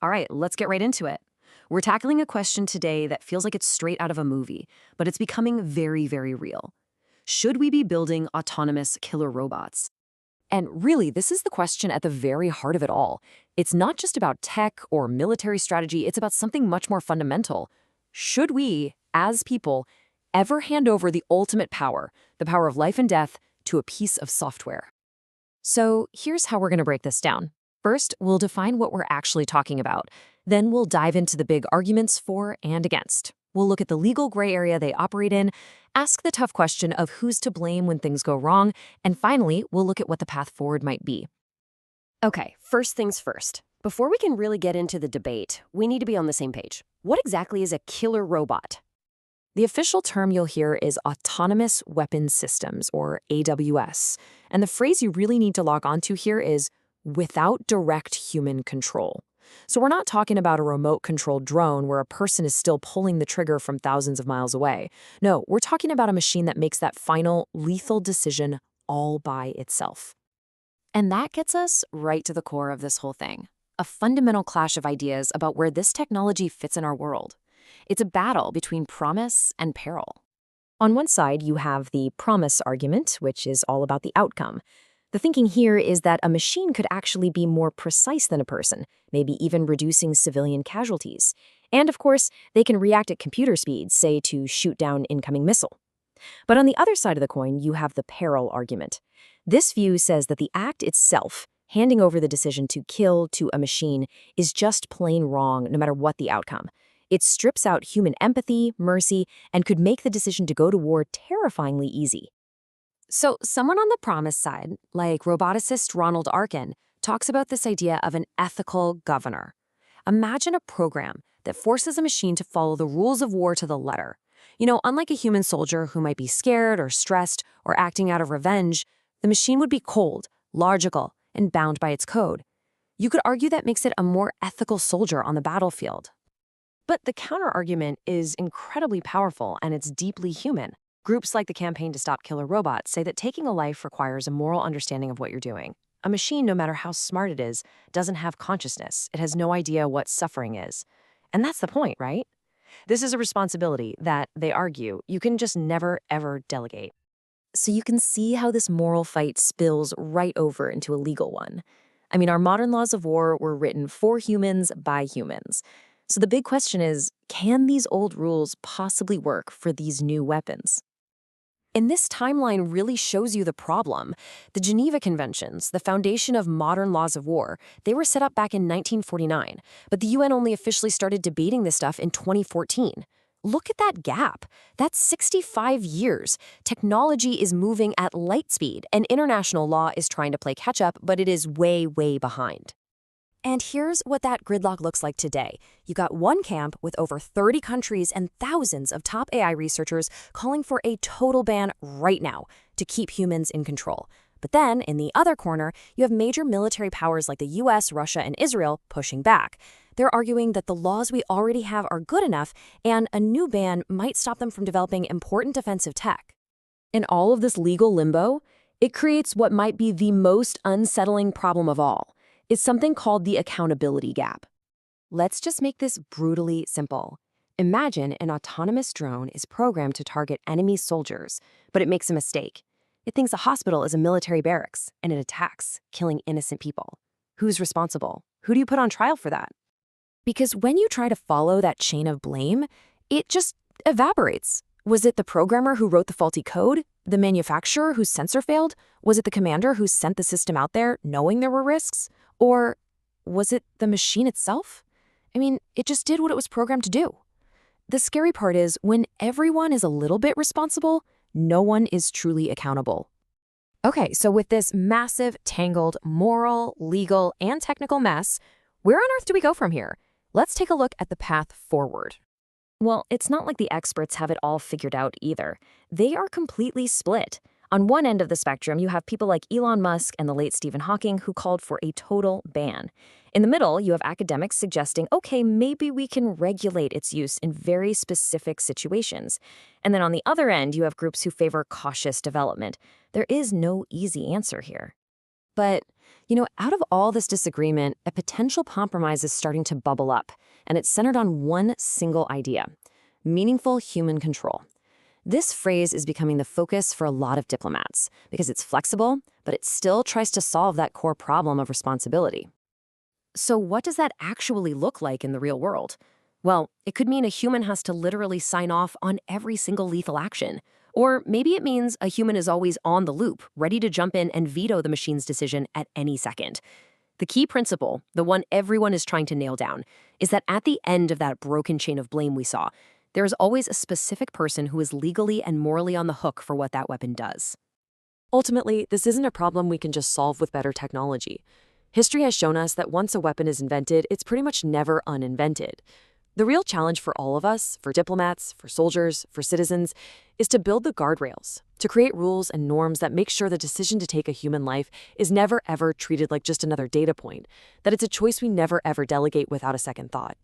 All right, let's get right into it. We're tackling a question today that feels like it's straight out of a movie, but it's becoming very, very real. Should we be building autonomous killer robots? And really, this is the question at the very heart of it all. It's not just about tech or military strategy, it's about something much more fundamental. Should we, as people, ever hand over the power of life and death, to a piece of software? So here's how we're going to break this down. First, we'll define what we're actually talking about. Then we'll dive into the big arguments for and against. We'll look at the legal gray area they operate in, ask the tough question of who's to blame when things go wrong, and finally, we'll look at what the path forward might be. Okay, first things first. Before we can really get into the debate, we need to be on the same page. What exactly is a killer robot? The official term you'll hear is Autonomous Weapons Systems, or AWS. And the phrase you really need to log onto here is without direct human control. So we're not talking about a remote-controlled drone where a person is still pulling the trigger from thousands of miles away. No, we're talking about a machine that makes that final, lethal decision all by itself. And that gets us right to the core of this whole thing, a fundamental clash of ideas about where this technology fits in our world. It's a battle between promise and peril. On one side, you have the promise argument, which is all about the outcome. The thinking here is that a machine could actually be more precise than a person, maybe even reducing civilian casualties. And of course, they can react at computer speeds, say to shoot down an incoming missile. But on the other side of the coin, you have the peril argument. This view says that the act itself, handing over the decision to kill to a machine, is just plain wrong no matter what the outcome. It strips out human empathy, mercy, and could make the decision to go to war terrifyingly easy. So someone on the promise side, like roboticist Ronald Arkin, talks about this idea of an ethical governor. Imagine a program that forces a machine to follow the rules of war to the letter. Unlike a human soldier who might be scared or stressed or acting out of revenge, the machine would be cold, logical, and bound by its code. You could argue that makes it a more ethical soldier on the battlefield. But the counter-argument is incredibly powerful and it's deeply human. Groups like the Campaign to Stop Killer Robots say that taking a life requires a moral understanding of what you're doing. A machine, no matter how smart it is, doesn't have consciousness. It has no idea what suffering is. And that's the point, right? This is a responsibility that, they argue, you can just never, ever delegate. So you can see how this moral fight spills right over into a legal one. I mean, our modern laws of war were written for humans by humans. So the big question is, can these old rules possibly work for these new weapons? And this timeline really shows you the problem. The Geneva Conventions, the foundation of modern laws of war, they were set up back in 1949, but the UN only officially started debating this stuff in 2014. Look at that gap. That's 65 years. Technology is moving at light speed, and international law is trying to play catch up, but it is way, way behind. And here's what that gridlock looks like today. You got one camp with over 30 countries and thousands of top AI researchers calling for a total ban right now to keep humans in control. But then, in the other corner, you have major military powers like the US, Russia, and Israel pushing back. They're arguing that the laws we already have are good enough, and a new ban might stop them from developing important defensive tech. In all of this legal limbo, it creates what might be the most unsettling problem of all. It's something called the accountability gap. Let's just make this brutally simple. Imagine an autonomous drone is programmed to target enemy soldiers, but it makes a mistake. It thinks a hospital is a military barracks, and it attacks, killing innocent people. Who's responsible? Who do you put on trial for that? Because when you try to follow that chain of blame, it just evaporates. Was it the programmer who wrote the faulty code? The manufacturer whose sensor failed? Was it the commander who sent the system out there knowing there were risks? Or was it the machine itself? I mean, it just did what it was programmed to do. The scary part is when everyone is a little bit responsible, no one is truly accountable. Okay, so with this massive, tangled, moral, legal, and technical mess, where on earth do we go from here? Let's take a look at the path forward. Well, it's not like the experts have it all figured out either. They are completely split. On one end of the spectrum, you have people like Elon Musk and the late Stephen Hawking who called for a total ban. In the middle, you have academics suggesting, okay, maybe we can regulate its use in very specific situations. And then on the other end, you have groups who favor cautious development. There is no easy answer here. But, out of all this disagreement, a potential compromise is starting to bubble up, and it's centered on one single idea: meaningful human control. This phrase is becoming the focus for a lot of diplomats because it's flexible, but it still tries to solve that core problem of responsibility. So, what does that actually look like in the real world? Well, it could mean a human has to literally sign off on every single lethal action. Or maybe it means a human is always on the loop, ready to jump in and veto the machine's decision at any second. The key principle, the one everyone is trying to nail down, is that at the end of that broken chain of blame we saw, there is always a specific person who is legally and morally on the hook for what that weapon does. Ultimately, this isn't a problem we can just solve with better technology. History has shown us that once a weapon is invented, it's pretty much never uninvented. The real challenge for all of us, for diplomats, for soldiers, for citizens, is to build the guardrails, to create rules and norms that make sure the decision to take a human life is never ever treated like just another data point, that it's a choice we never ever delegate without a second thought.